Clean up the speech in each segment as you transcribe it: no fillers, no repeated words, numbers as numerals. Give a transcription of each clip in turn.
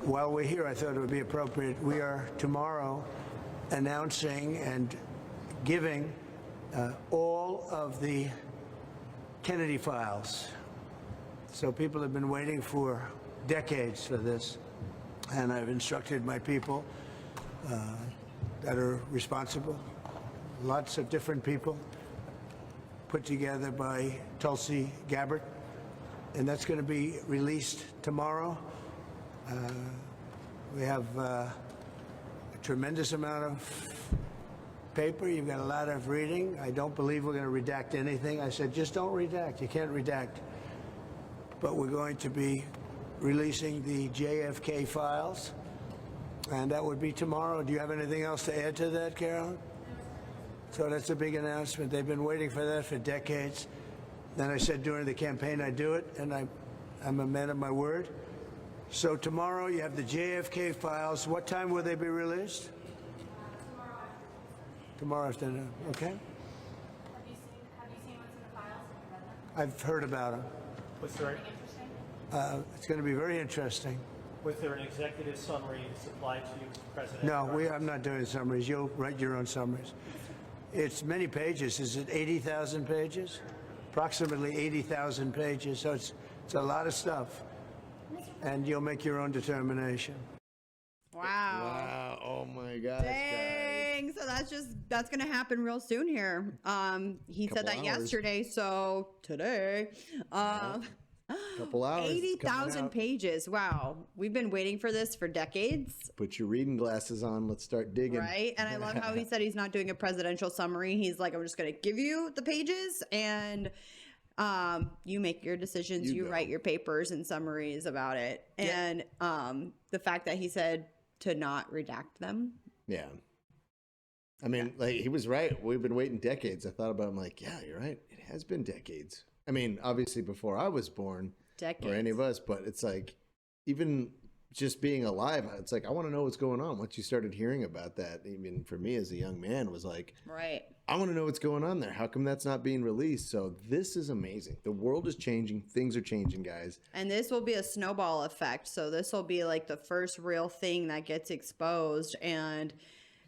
while we're here, I thought it would be appropriate. We are tomorrow announcing and giving all of the Kennedy files. So people have been waiting for decades for this, and I've instructed my people that are responsible, lots of different people, put together by Tulsi Gabbard, and that's going to be released tomorrow. We have a tremendous amount of paper. You've got a lot of reading. I don't believe we're going to redact anything. I said, just don't redact. You can't redact. But we're going to be releasing the JFK files, and that would be tomorrow. Do you have anything else to add to that, Carolyn? So that's a big announcement. They've been waiting for that for decades. Then I said during the campaign I'd do it, and I'm a man of my word. So tomorrow you have the JFK files. What time will they be released? Tomorrow afternoon. Okay. Have you seen what's in the files? Have you read them? I've heard about them. Was there, Anything interesting? It's going to be very interesting. was there an executive summary supplied to you, Mr. President? No, I'm not doing summaries. You'll write your own summaries. It's many pages. Is it 80,000 pages? Approximately 80,000 pages. So it's a lot of stuff. And you'll make your own determination. Wow. Wow. Oh my gosh, guys. Dang. So that's going to happen real soon here. He said that hours. yesterday. So today, Couple hours. it's coming 80,000 out. pages. Wow. We've been waiting for this for decades. Put your reading glasses on. Let's start digging. Right. And I love how he said he's not doing a presidential summary. He's like, I'm just going to give you the pages and you make your decisions. You go. write your papers and summaries about it. And the fact that he said to not redact them. Yeah. I mean, like, he was right. We've been waiting decades. I thought about it. I'm like, yeah, you're right. It has been decades. I mean, obviously before I was born Decades. or any of us, but it's like, even just being alive, it's like, I want to know what's going on. Once you started hearing about that, even for me as a young man, was like, Right. I want to know what's going on there. How come that's not being released? So this is amazing. The world is changing. Things are changing, guys. And this will be a snowball effect. So this will be like the first real thing that gets exposed. And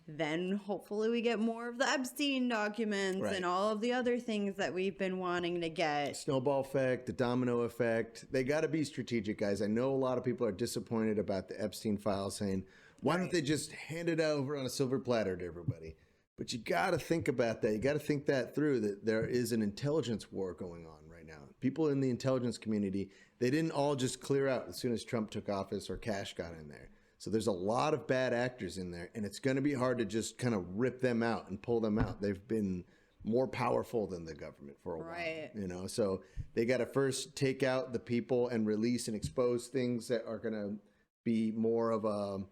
then hopefully we get more of the Epstein documents Right. and all of the other things that we've been wanting to get. Snowball effect, the domino effect. They got to be strategic, guys. I know a lot of people are disappointed about the Epstein files, saying, why don't they just hand it over on a silver platter to everybody? But you got to think about that. You got to think that through, that there is an intelligence war going on right now. People in the intelligence community, they didn't all just clear out as soon as Trump took office or Cash got in there. So there's a lot of bad actors in there, and it's going to be hard to just kind of rip them out and pull them out. They've been more powerful than the government for a Right. while, you know? So they got to first take out the people and release and expose things that are going to be more of a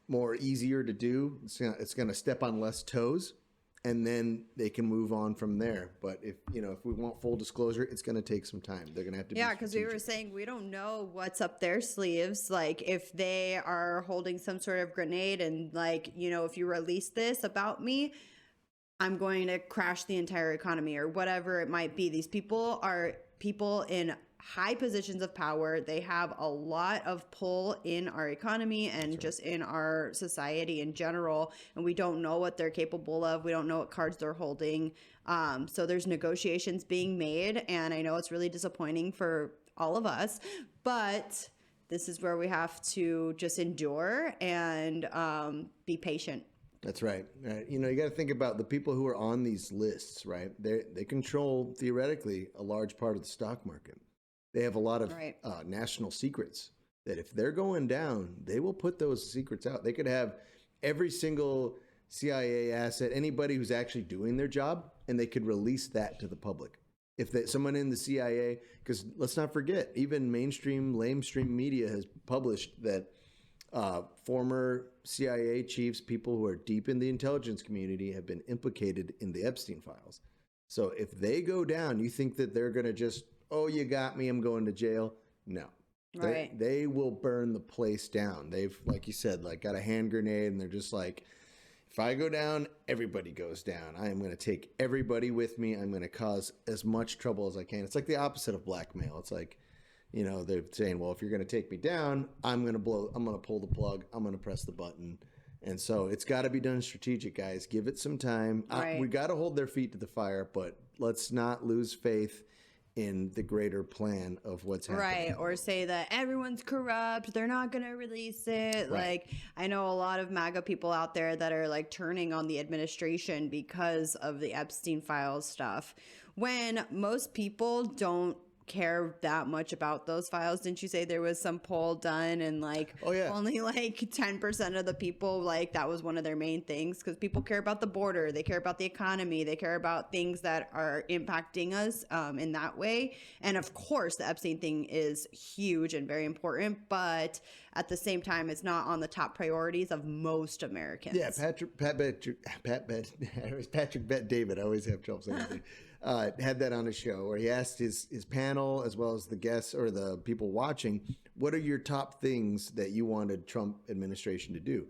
more easier to do. It's going to step on less toes, and then they can move on from there. But if we want full disclosure, it's going to take some time. They're going to have to Yeah, be because we were strategic. saying we don't know what's up their sleeves. Like if they are holding some sort of grenade and like, if you release this about me, I'm going to crash the entire economy or whatever it might be. These people are people in high positions of power. They have a lot of pull in our economy and just in our society in general. And we don't know what they're capable of. We don't know what cards they're holding. So there's negotiations being made. And I know it's really disappointing for all of us, but this is where we have to just endure and be patient. That's right. You got to think about the people who are on these lists, right? They control, theoretically, a large part of the stock market. They have a lot of Right. national secrets that if they're going down, they will put those secrets out. They could have every single CIA asset, anybody who's actually doing their job, and they could release that to the public. If someone in the CIA, because let's not forget, even lamestream media has published that former CIA chiefs, people who are deep in the intelligence community, have been implicated in the Epstein files. So if they go down, you think that they're going to just, oh, you got me, I'm going to jail? No. Right. They will burn the place down. They've, like you said, got a hand grenade, and they're just like, if I go down, everybody goes down. I am going to take everybody with me. I'm going to cause as much trouble as I can. It's like the opposite of blackmail. It's like, You know, they're saying, well, if you're going to take me down, I'm going to pull the plug. I'm going to press the button. And so it's got to be done strategic, guys. Give it some time. Right. We got to hold their feet to the fire, but let's not lose faith in the greater plan of what's happening. Right. Or say that everyone's corrupt. They're not going to release it. Right. Like, I know a lot of MAGA people out there that are like turning on the administration because of the Epstein files stuff, when most people don't care that much about those files. Didn't you say there was some poll done and like only like 10% of the people, like that was one of their main things? Because people care about the border, they care about the economy, they care about things that are impacting us in that way. And of course the Epstein thing is huge and very important, but at the same time it's not on the top priorities of most Americans. Yeah, Patrick Bet David, I always have trouble saying that. Had that on a show where he asked his panel as well as the guests or the people watching, what are your top things that you wanted Trump administration to do?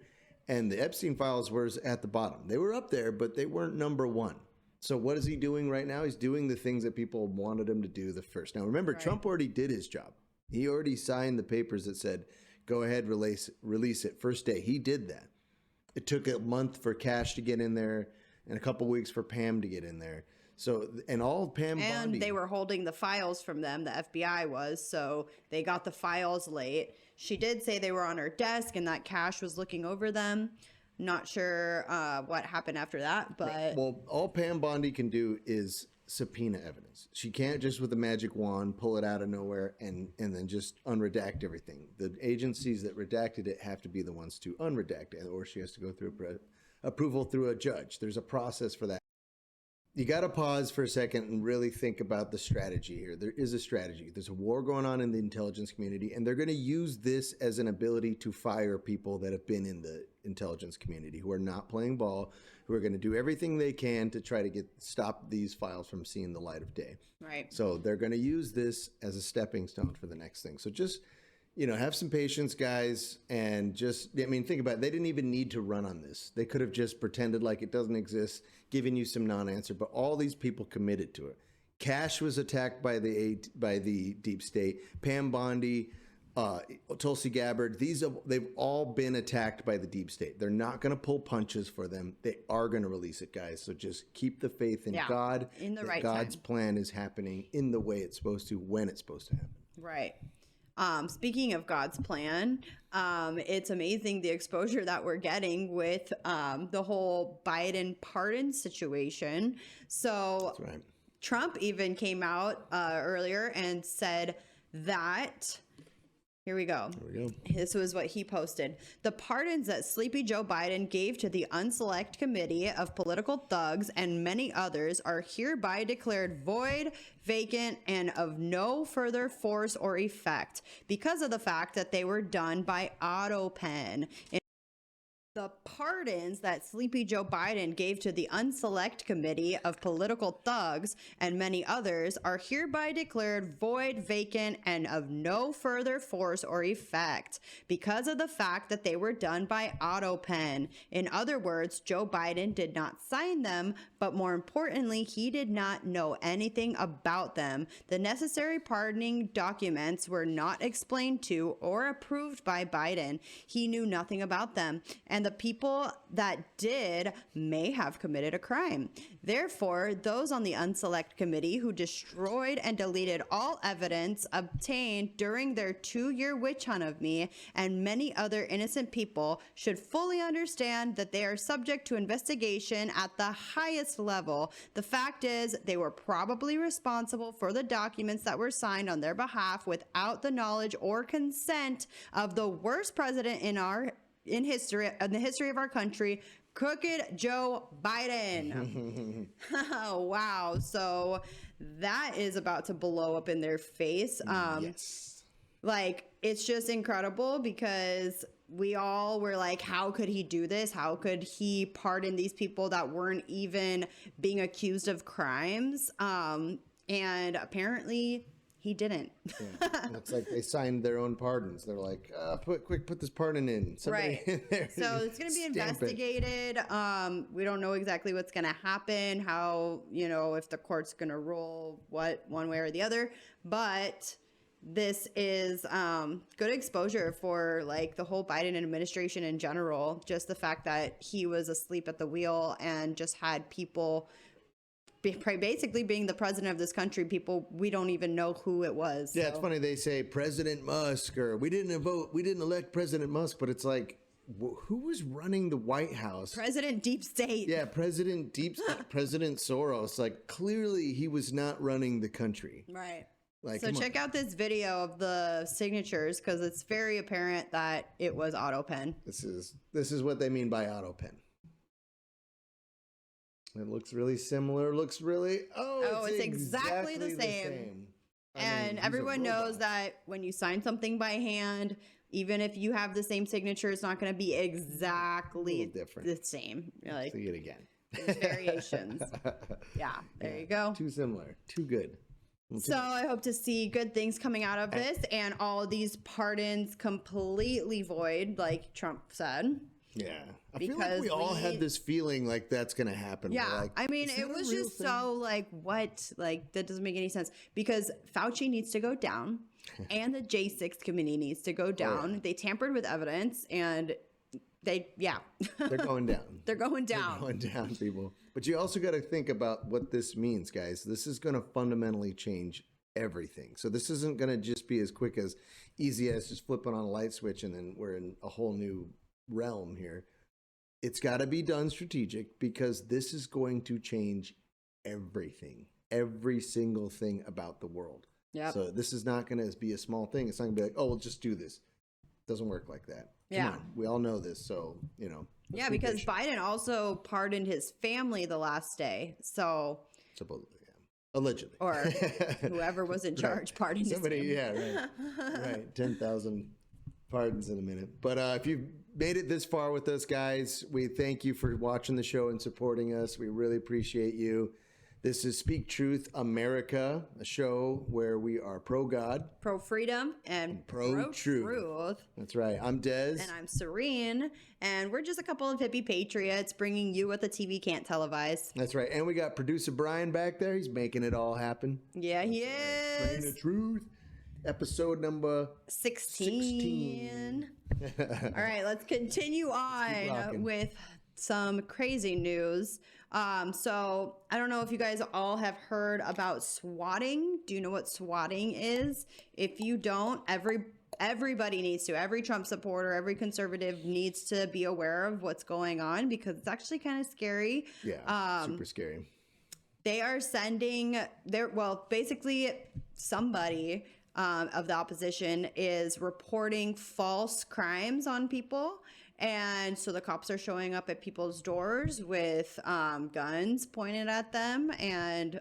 And the Epstein files were at the bottom. They were up there, but they weren't number one. So what is he doing right now? He's doing the things that people wanted him to do the first. Now, remember, Trump already did his job. He already signed the papers that said, go ahead, release it first day. He did that. It took a month for Cash to get in there and a couple weeks for Pam to get in there. So, and all Pam and Bondi, they were holding the files from them. The FBI was, so they got the files late. She did say they were on her desk and that Cash was looking over them. Not sure what happened after that, but well, all Pam Bondi can do is subpoena evidence. She can't just with a magic wand pull it out of nowhere and then just unredact everything. The agencies that redacted it have to be the ones to unredact it, or she has to go through approval through a judge. There's a process for that. You got to pause for a second and really think about the strategy here. There is a strategy. There's a war going on in the intelligence community, and they're going to use this as an ability to fire people that have been in the intelligence community who are not playing ball, who are going to do everything they can to try to stop these files from seeing the light of day. right. So they're going to use this as a stepping stone for the next thing. So just, have some patience, guys, and think about it. They didn't even need to run on this. They could have just pretended like it doesn't exist, given you some non-answer, but all these people committed to it. Cash was attacked by the deep state. Pam Bondi, Tulsi Gabbard, they've all been attacked by the deep state. They're not going to pull punches for them. They are going to release it, guys. So just keep the faith in God. In the that right God's time. plan is happening in the way it's supposed to, when it's supposed to happen. Right. Speaking of God's plan, it's amazing the exposure that we're getting with the whole Biden pardon situation. So That's right. Trump even came out earlier and said that, here we go. This was what he posted. The pardons that Sleepy Joe Biden gave to the Unselect Committee of Political Thugs and many others are hereby declared void, vacant, and of no further force or effect because of the fact that they were done by autopen. The pardons that Sleepy Joe Biden gave to the Unselect Committee of Political Thugs and many others are hereby declared void, vacant, and of no further force or effect because of the fact that they were done by autopen. In other words, Joe Biden did not sign them, but more importantly, he did not know anything about them. The necessary pardoning documents were not explained to or approved by Biden. He knew nothing about them, and the people that did may have committed a crime. Therefore, those on the Unselect Committee who destroyed and deleted all evidence obtained during their 2-year witch hunt of me and many other innocent people should fully understand that they are subject to investigation at the highest level. The fact is, they were probably responsible for the documents that were signed on their behalf without the knowledge or consent of the worst president in the history of our country, Crooked Joe Biden. Wow. So that is about to blow up in their face. Yes. Like, it's just incredible because we all were like, how could he do this? How could he pardon these people that weren't even being accused of crimes? And apparently he didn't. Yeah. Looks like they signed their own pardons. They're like, put this pardon in. Somebody Right. in there. So it's going to be Stamp it. investigated. We don't know exactly what's going to happen, how, if the court's going to rule one way or the other. But this is good exposure for like the whole Biden administration in general. Just the fact that he was asleep at the wheel and just had people basically being the president of this country, people we don't even know who it was. Yeah, it's funny they say President Musk or we didn't elect President Musk, but it's like who was running the White House? President Deep State. Yeah, President Soros. Like clearly he was not running the country. Right. Like, so check out this video of the signatures because it's very apparent that it was autopen. This is what they mean by autopen. It looks really similar. Looks really it's exactly the same. And everyone knows that when you sign something by hand, even if you have the same signature, it's not going to be exactly the same. Like, see it again. There's variations. Yeah, there you go. Too similar. Too good. So I hope to see good things coming out of this and all these pardons completely void, like Trump said. Yeah. I feel like we all had this feeling like that's going to happen. Yeah. Like, I mean, it was just so like, what? Like, that doesn't make any sense because Fauci needs to go down and the J6 committee needs to go down. Oh, yeah. They tampered with evidence and they're going down. They're going down. They're going down, people. But you also got to think about what this means, guys. This is going to fundamentally change everything. So this isn't going to just be as quick as easy as just flipping on a light switch and then we're in a whole new realm here. It's got to be done strategic because this is going to change everything, every single thing about the world. Yeah. So this is not going to be a small thing. It's not going to be like, oh, we'll just do this. It doesn't work like that. Come on. We all know this. So, you know. Yeah, because Biden also pardoned his family the last day. So supposedly, yeah. Allegedly. Or whoever was in charge pardoned somebody, his family. Yeah, right. 10,000 pardons in a minute. But if you've made it this far with us, guys, we thank you for watching the show and supporting us. We really appreciate you. This is Speak Truth America, a show where we are pro-God, pro-freedom, and pro-truth. That's right. I'm Des. And I'm Serene. And we're just a couple of hippie patriots bringing you what the TV can't televise. That's right. And we got producer Brian back there. He's making it all happen. Yeah, he is. Bringing the truth. Episode number 16. All right, let's continue on with some crazy news. So I don't know if you guys all have heard about swatting. Do you know what swatting is? If you don't, everybody needs to. Every Trump supporter, every conservative needs to be aware of what's going on because it's actually kind of scary. Yeah, super scary. They are sending basically somebody of the opposition is reporting false crimes on people. And so the cops are showing up at people's doors with guns pointed at them and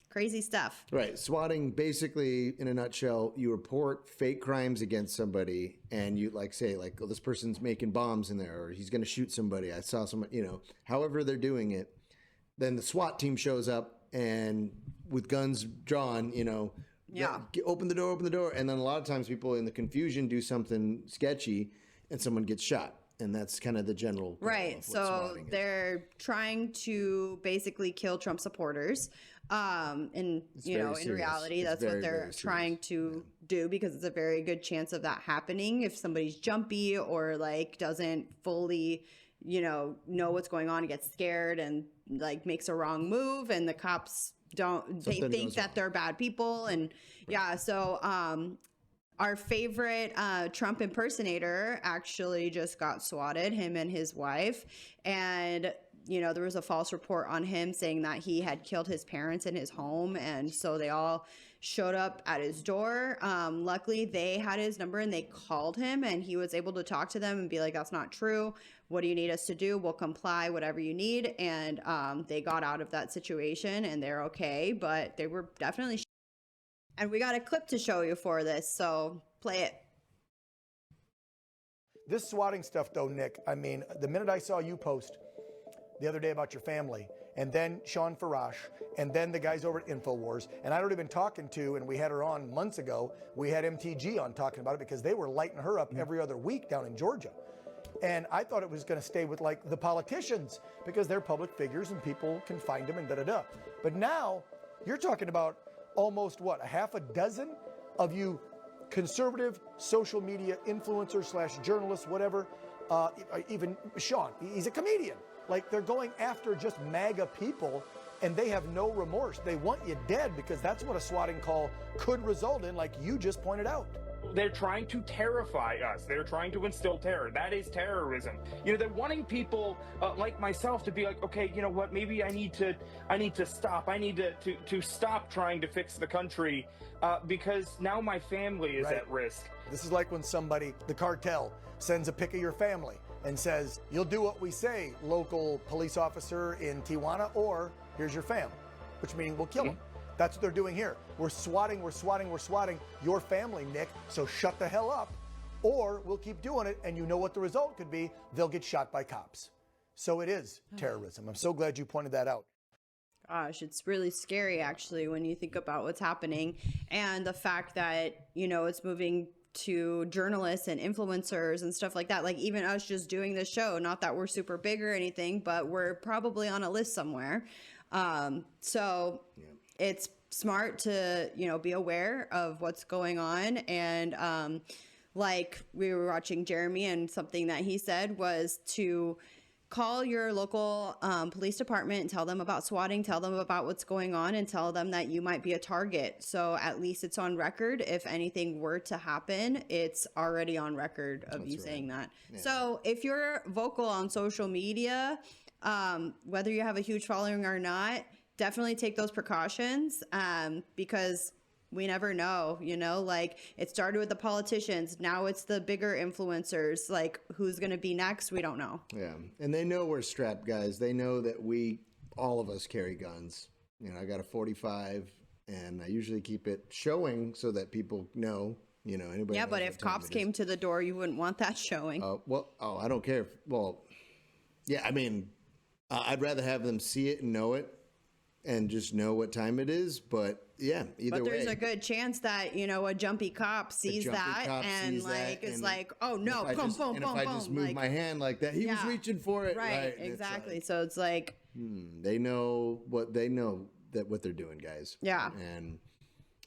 crazy stuff. Right. Swatting, basically, in a nutshell, you report fake crimes against somebody and you say, oh, this person's making bombs in there or he's going to shoot somebody. I saw somebody, however they're doing it. Then the SWAT team shows up and with guns drawn, open the door. And then a lot of times people in the confusion do something sketchy and someone gets shot. And that's kind of the general. Right. So they're trying to basically kill Trump supporters. In reality, that's what they're trying to do because it's a very good chance of that happening. If somebody's jumpy or doesn't fully, know what's going on and gets scared and makes a wrong move and the cops they think that they're bad people. And our favorite Trump impersonator actually just got swatted, him and his wife. And, there was a false report on him saying that he had killed his parents in his home. And so they all showed up at his door. Luckily, they had his number and they called him and he was able to talk to them and be like, that's not true. What do you need us to do? We'll comply, whatever you need. And they got out of that situation and they're okay. But they were definitely... And we got a clip to show you for this, so play it. This swatting stuff, though, Nick, I mean, the minute I saw you post the other day about your family, and then Sean Farash, and then the guys over at InfoWars, and I'd already been talking to, and we had her on months ago, we had MTG on talking about it because they were lighting her up every other week down in Georgia. And I thought it was going to stay with the politicians because they're public figures and people can find them and da-da-da. But now you're talking about almost a half a dozen of you conservative social media influencers slash journalists, whatever, even Sean, he's a comedian. Like, they're going after just MAGA people, and they have no remorse. They want you dead, because that's what a swatting call could result in, like you just pointed out. They're trying to terrify us. They're trying to instill terror. That is terrorism. You know, they're wanting people like myself to be like, okay, you know what? Maybe I need to stop. I need to stop trying to fix the country because now my family is at risk. This is like when somebody, the cartel, sends a pic of your family and says, "You'll do what we say, local police officer in Tijuana, or here's your fam," which means we'll kill them. That's what they're doing here. We're swatting your family, Nick, so shut the hell up, or we'll keep doing it, and you know what the result could be. They'll get shot by cops. So it is terrorism. I'm so glad you pointed that out. Gosh, it's really scary, actually, when you think about what's happening and the fact that, you know, it's moving to journalists and influencers and stuff like that. Like, even us just doing this show, not that we're super big or anything, but we're probably on a list somewhere. It's smart to, you know, be aware of what's going on. And like we were watching Jeremy, and something that he said was to call your local police department and tell them about swatting, tell them about what's going on, and tell them that you might be a target. So at least it's on record. If anything were to happen, it's already on record of you saying that. Yeah. So if you're vocal on social media, whether you have a huge following or not, definitely take those precautions, because we never know, you know, like it started with the politicians. Now it's the bigger influencers. Like, who's going to be next? We don't know. Yeah. And they know we're strapped guys. They know that all of us carry guns. You know, I got a 45, and I usually keep it showing so that people know, you know, anybody. Yeah, but if cops came to the door, you wouldn't want that showing. I don't care. Yeah, I mean, I'd rather have them see it and know it, and just know what time it is. But yeah, either way. But there's a good chance that, you know, a jumpy cop sees that and is like, oh no, boom, boom, boom, boom. If I just move my hand like that, he was reaching for it. Right, exactly. So it's like, they know what they're doing, guys. Yeah. And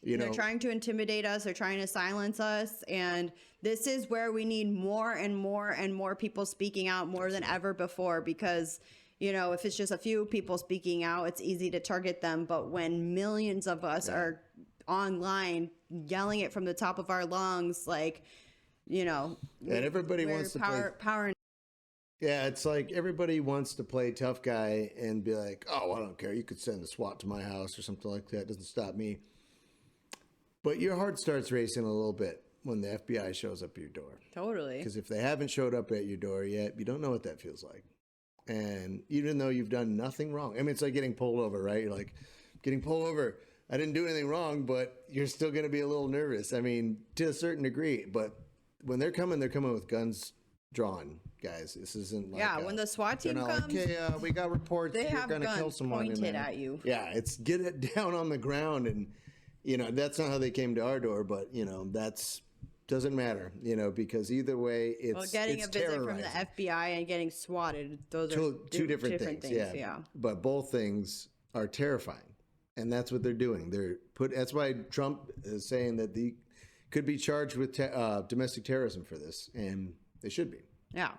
they're trying to intimidate us. They're trying to silence us. And this is where we need more and more and more people speaking out more than ever before, because, you know, if it's just a few people speaking out, it's easy to target them. But when millions of us are online yelling it from the top of our lungs, like, you know, and everybody wants to power. Yeah, it's like everybody wants to play tough guy and be like, oh, I don't care. You could send the SWAT to my house or something like that. It doesn't stop me. But your heart starts racing a little bit when the FBI shows up at your door. Totally. Because if they haven't showed up at your door yet, you don't know what that feels like. And even though you've done nothing wrong, I mean, it's like getting pulled over, right? You're like, getting pulled over. I didn't do anything wrong, but you're still going to be a little nervous. I mean, to a certain degree. But when they're coming with guns drawn, guys. This isn't like when the SWAT team comes, like, hey, we got reports. They have going to kill guns someone pointed at you. Yeah, it's get it down on the ground, and you know that's not how they came to our door, but you know that's. Doesn't matter, you know, because either way, it's getting a visit from the FBI and getting swatted. Those are two different things. Yeah. But both things are terrifying, and that's what they're doing. That's why Trump is saying that they could be charged with domestic terrorism for this, and they should be. Yeah.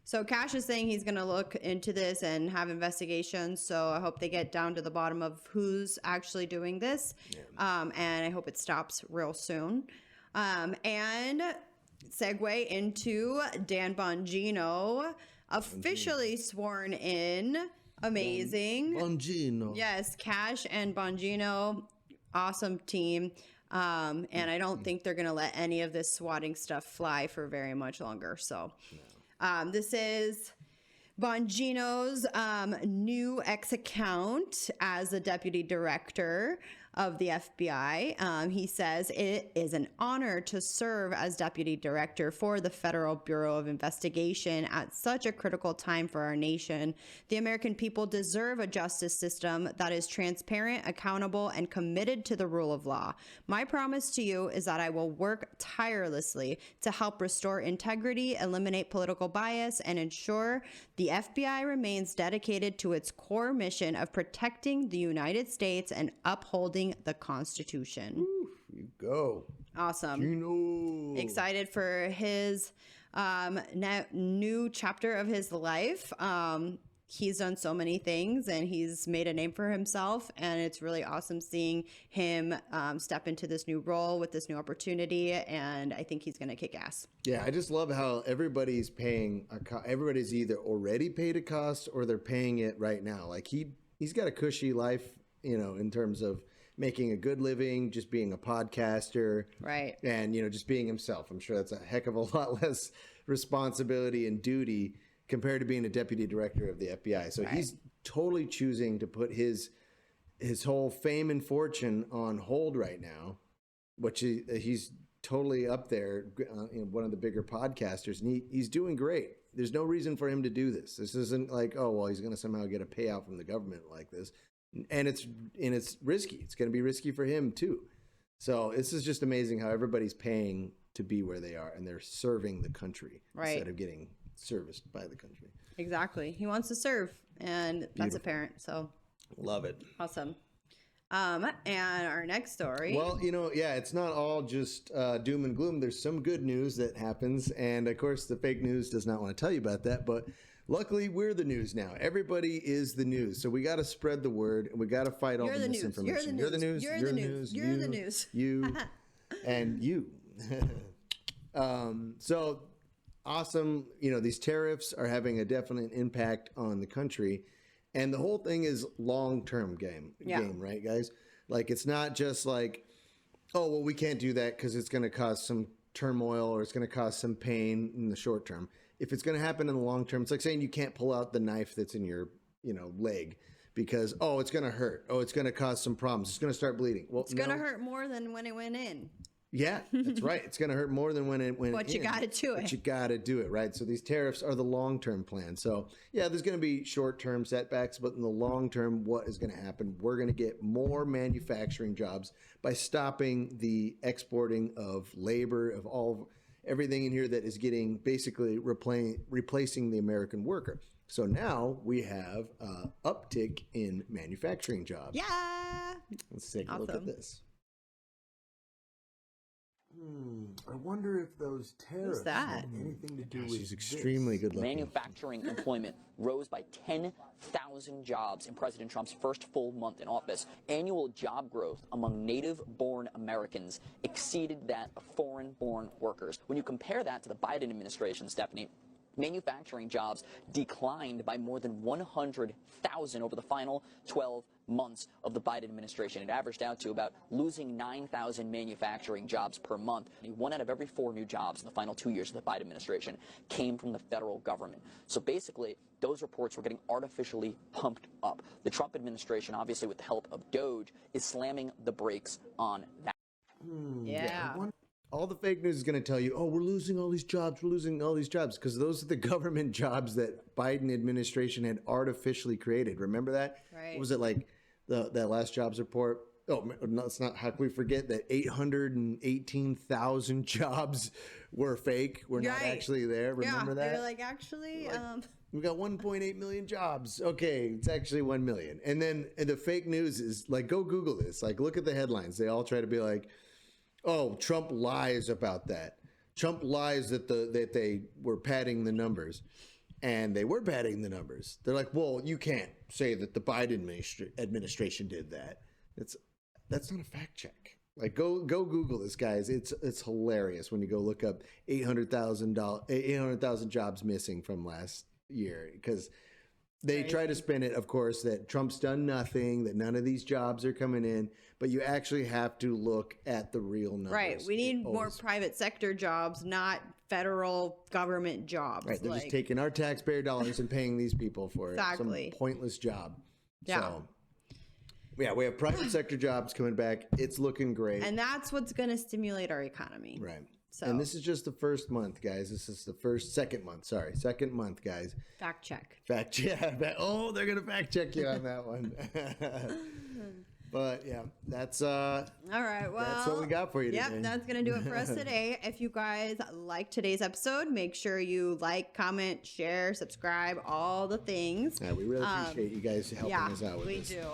So Cash is saying he's going to look into this and have investigations. So I hope they get down to the bottom of who's actually doing this, and I hope it stops real soon. And segue into Dan Bongino, officially sworn in. Amazing. Bongino. Yes, Cash and Bongino, awesome team. And I don't think they're going to let any of this swatting stuff fly for very much longer. So this is Bongino's new X account as the deputy director of the FBI. He says, it is an honor to serve as deputy director for the Federal Bureau of Investigation at such a critical time for our nation. The American people deserve a justice system that is transparent, accountable, and committed to the rule of law. My promise to you is that I will work tirelessly to help restore integrity, eliminate political bias, and ensure the FBI remains dedicated to its core mission of protecting the United States and upholding the Constitution. You go. Awesome. Bongino. Excited for his new chapter of his life. He's done so many things and he's made a name for himself. And it's really awesome seeing him step into this new role with this new opportunity. And I think he's going to kick ass. Yeah, I just love how everybody's paying. Everybody's either already paid a cost or they're paying it right now. Like he's got a cushy life, you know, in terms of making a good living, just being a podcaster. Right. And, you know, just being himself. I'm sure that's a heck of a lot less responsibility and duty compared to being a deputy director of the FBI. So he's totally choosing to put his whole fame and fortune on hold right now, which he's totally up there, one of the bigger podcasters, and he's doing great. There's no reason for him to do this. This isn't like, oh, well, he's going to somehow get a payout from the government like this. And it's risky. It's going to be risky for him too. So this is just amazing how everybody's paying to be where they are, and they're serving the country instead of getting serviced by the country. Exactly. He wants to serve, and that's apparent. So love it. Awesome. And our next story. Well, you know, yeah, it's not all just doom and gloom. There's some good news that happens, and of course, the fake news does not want to tell you about that. But luckily, we're the news now. Everybody is the news, so we got to spread the word, and we got to fight all the misinformation. You're the news. You're the news. You're the news. You and you. So awesome. You know, these tariffs are having a definite impact on the country. And the whole thing is long-term game, right, guys? Like, it's not just like, oh, well, we can't do that because it's going to cause some turmoil or it's going to cause some pain in the short term. If it's going to happen in the long term, it's like saying you can't pull out the knife that's in your, leg because, oh, it's going to hurt. Oh, it's going to cause some problems. It's going to start bleeding. Well, it's going to hurt more than when it went in. Yeah, that's right. It's going to hurt more than when it went in. But you got to do it. But you got to do it, right? So these tariffs are the long-term plan. So, yeah, there's going to be short-term setbacks, but in the long term, what is going to happen? We're going to get more manufacturing jobs by stopping the exporting of labor, of everything in here that is getting basically replacing the American worker. So now we have an uptick in manufacturing jobs. Yeah. Let's take a look at this. I wonder if those tariffs have anything to do with she's extremely good looking. Manufacturing employment rose by 10,000 jobs in President Trump's first full month in office. Annual job growth among native-born Americans exceeded that of foreign-born workers. When you compare that to the Biden administration, Stephanie, manufacturing jobs declined by more than 100,000 over the final 12 months of the Biden administration. It averaged out to about losing 9,000 manufacturing jobs per month. 1 out of every 4 new jobs in the final 2 years of the Biden administration came from the federal government. So basically, those reports were getting artificially pumped up. The Trump administration, obviously with the help of DOJ, is slamming the brakes on that. Yeah. All the fake news is going to tell you, oh, we're losing all these jobs, because those are the government jobs that Biden administration had artificially created. Remember that? Right. What was it like, that last jobs report? Oh, no, it's not. How can we forget that 818,000 jobs were fake, were not actually there? Remember that? They're like, actually, we got 1.8 million jobs. Okay, it's actually 1 million. And then the fake news is like, go Google this. Like, look at the headlines. They all try to be like, oh, Trump lies about that. Trump lies that they were padding the numbers, and they were padding the numbers. They're like, well, you can't say that the Biden administration did that. That's not a fact check. Like, go Google this, guys. It's hilarious when you go look up 800,000 jobs missing from last year, because they try to spin it, of course, that Trump's done nothing, that none of these jobs are coming in, but you actually have to look at the real numbers. Right. We need more private sector jobs, not federal government jobs. Right. They're just taking our taxpayer dollars and paying these people for some pointless job. Yeah. So, yeah, we have private sector jobs coming back. It's looking great. And that's what's going to stimulate our economy. Right. So. And this is just the first month, guys. This is the second month, guys. Fact check. Oh, they're going to fact check you on that one. But yeah, that's all right. Well, that's what we got for you today. Yep, that's gonna do it for us today. If you guys like today's episode, make sure you like, comment, share, subscribe, all the things. Yeah, we really appreciate you guys helping us out with this. We do.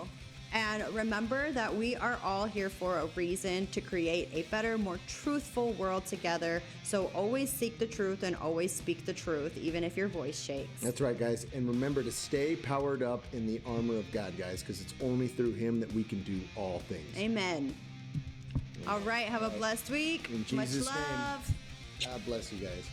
And remember that we are all here for a reason, to create a better, more truthful world together. So always seek the truth and always speak the truth, even if your voice shakes. That's right, guys. And remember to stay powered up in the armor of God, guys, because it's only through him that we can do all things. Amen. All right. Have a blessed week. In Jesus' Much love. name. God bless you guys.